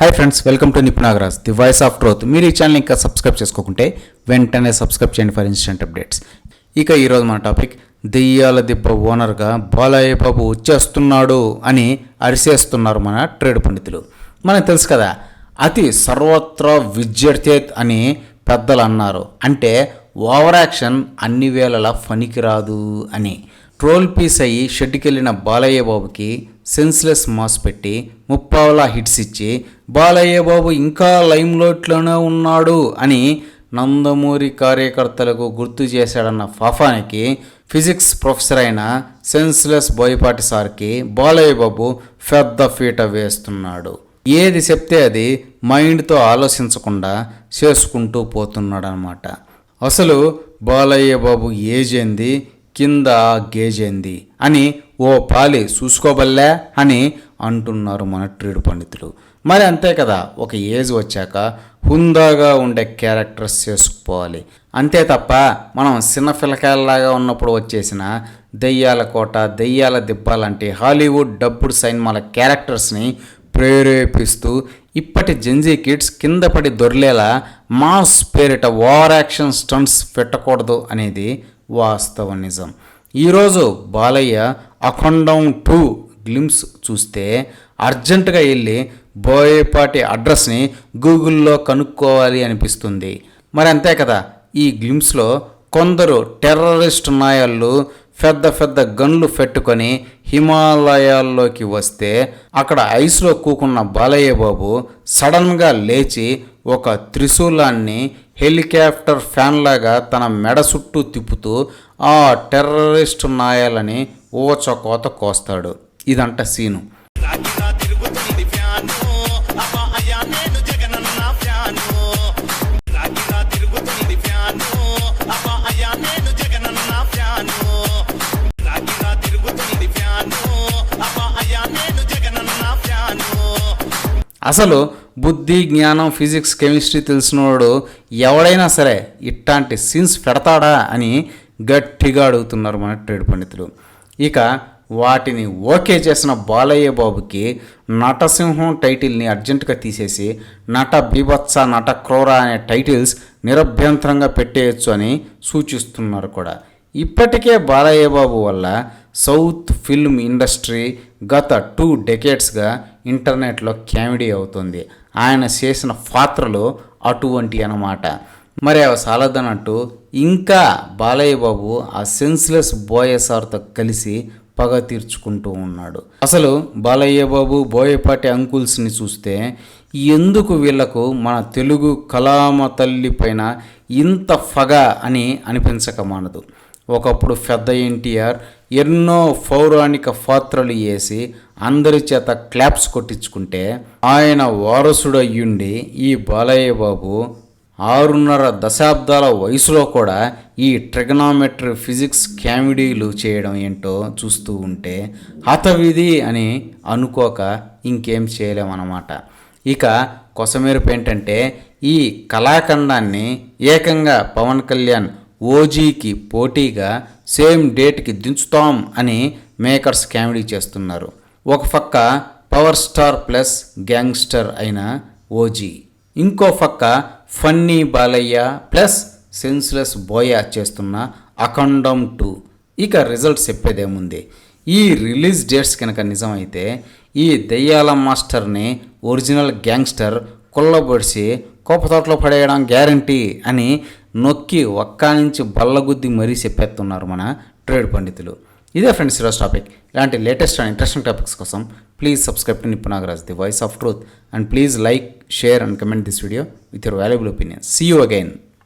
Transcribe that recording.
Hi friends, welcome to Nipunagaraj the voice of truth. మీరు ఈ channel ఇంకా సబ్స్క్రైబ్ చేసుకోకుంటే వెంటనే సబ్స్క్రైబ్ చేయండి ఫర్ ఇన్స్టెంట్ అప్డేట్స్. ఇక ఈరోజు మన టాపిక్, దెయ్యాల దిబ్బ ఓనర్గా బాలయ్య బాబు వచ్చేస్తున్నాడు అని అరిసేస్తున్నారు మన ట్రేడ్ పండితులు. మనకు తెలుసు కదా, అతి సర్వత్రా విద్యర్థేత్ అని పెద్దలు అన్నారు. అంటే ఓవర్ యాక్షన్ అన్ని వేళలా పనికిరాదు అని. ట్రోల్ పీస్ అయ్యి షెడ్కి వెళ్ళిన బాలయ్య బాబుకి సెన్స్లెస్ మాస్ పెట్టి ముప్పావలా హిట్స్ ఇచ్చి బాలయ్య బాబు ఇంకా లైమ్లైట్లోనే ఉన్నాడు అని నందమూరి కార్యకర్తలకు గుర్తు చేశాడన్న ఫాఫానికి ఫిజిక్స్ ప్రొఫెసర్ అయిన సెన్స్లెస్ బోయపాటి సార్కి బాలయ్య బాబు పెద్ద ఫీట వేస్తున్నాడు. ఏది చెప్తే అది మైండ్తో ఆలోచించకుండా చేసుకుంటూ పోతున్నాడు అనమాట. అసలు బాలయ్య బాబు ఏజ్ ఏంది, కింద గేజ్ ఏంది అని ఓ పాలి చూసుకోబల్లే అని అంటున్నారు మన ట్రేడ్ పండితులు. మరి అంతే కదా, ఒక ఏజ్ వచ్చాక హుందాగా ఉండే క్యారెక్టర్స్ చేసుకుపోవాలి. అంతే తప్ప మనం చిన్న పిల్లకాయలాగా ఉన్నప్పుడు వచ్చేసిన దెయ్యాల కోట, దెయ్యాల దిబ్బ లాంటి హాలీవుడ్ డబ్బుడు సినిమాల క్యారెక్టర్స్ని ప్రేరేపిస్తూ ఇప్పటి జెన్జీ కిడ్స్ కింద పడి దొర్లేలా మాస్ పేరిట ఓవర్ యాక్షన్ స్టంట్స్ పెట్టకూడదు అనేది వాస్తవ నిజం. ఈరోజు బాలయ్య అఖండం 2 గ్లిమ్స్ చూస్తే అర్జెంటుగా వెళ్ళి బోయపాటి అడ్రస్ని గూగుల్లో కనుక్కోవాలి అనిపిస్తుంది. మరి అంతే కదా, ఈ గ్లిమ్స్లో కొందరు టెర్రరిస్ట్ నాయళ్ళు పెద్ద పెద్ద గన్లు పెట్టుకొని హిమాలయాల్లోకి వస్తే అక్కడ ఐస్లో కూకున్న బాలయ్య బాబు సడన్గా లేచి ఒక త్రిశూలాన్ని హెలికాప్టర్ ఫ్యాన్ లాగా తన మెడ చుట్టూ తిప్పుతూ ఆ టెర్రరిస్ట్ నాయాలని ఓచకోత కోస్తాడు. ఇదంట సీను. అసలు బుద్ధి, జ్ఞానం, ఫిజిక్స్, కెమిస్ట్రీ తెలిసినోడు ఎవడైనా సరే ఇట్లాంటి సీన్స్ పెడతాడా అని గట్టిగా అడుగుతున్నారు మన ట్రేడ్ పండితులు. ఇక వాటిని ఓకే చేసిన బాలయ్య బాబుకి నటసింహం టైటిల్ని అర్జెంటుగా తీసేసి నట బీభత్స, నట క్రూర అనే టైటిల్స్ నిరభ్యంతరంగా పెట్టేయచ్చు అని సూచిస్తున్నారు కూడా. ఇప్పటికే బాలయ్య బాబు వల్ల సౌత్ ఫిల్మ్ ఇండస్ట్రీ గత 2 డెకేడ్స్గా ఇంటర్నెట్లో కామెడీ అవుతుంది. ఆయన చేసిన పాత్రలు అటువంటి అన్నమాట. మరి అవి సాలదన్నట్టు ఇంకా బాలయ్య బాబు ఆ సెన్స్లెస్ బోయసార్తో కలిసి పగ తీర్చుకుంటూ ఉన్నాడు. అసలు బాలయ్య బాబు, బోయపాటి అంకుల్స్ని చూస్తే ఎందుకు వీళ్లకు మన తెలుగు కళామ తల్లి పైన ఇంత పగ అని అనిపించక మానదు. ఒకప్పుడు పెద్ద ఎన్టీఆర్ ఎన్నో పౌరాణిక పాత్రలు వేసి అందరి చేత క్లాప్స్ కొట్టించుకుంటే ఆయన వారసుడయ్యుండి ఈ బాలయ్య బాబు 6.5 దశాబ్దాల వయసులో కూడా ఈ ట్రిగనామెట్రీ, ఫిజిక్స్ కామెడీలు చేయడం ఏంటో చూస్తూ ఉంటే హతవిధి అని అనుకోక ఇంకేం చేయలేమన్నమాట. ఇక కొసమెరుపు ఏంటంటే ఈ కళాఖండాన్ని ఏకంగా పవన్ కళ్యాణ్ ఓజీకి పోటీగా సేమ్ డేట్కి దించుతాం అని మేకర్స్ కామెడీ చేస్తున్నారు. ఒక పక్క పవర్ స్టార్ ప్లస్ గ్యాంగ్స్టర్ అయిన ఓజీ, ఇంకో పక్క ఫన్నీ బాలయ్య ప్లస్ సెన్స్లెస్ బోయ చేస్తున్న అఖండం 2. ఇక రిజల్ట్స్ చెప్పేదేముంది, ఈ రిలీజ్ డేట్స్ కనుక నిజమైతే ఈ దెయ్యాల మాస్టర్ని ఒరిజినల్ గ్యాంగ్స్టర్ కొల్లబొడిసి కోపతోటలో పడేయడం గ్యారంటీ అని నొక్కి ఒక్క నుంచి బల్లగుద్ది మరీ చెప్పేస్తున్నారు మన ట్రేడ్ పండితులు. ఇదే ఫ్రెండ్స్ ఈరోజు టాపిక్. ఇలాంటి లేటెస్ట్ అండ్ ఇంట్రెస్టింగ్ టాపిక్స్ కోసం please subscribe to Nipunagaraj the voice of truth and please like, share and comment this video with your valuable opinions. See you again.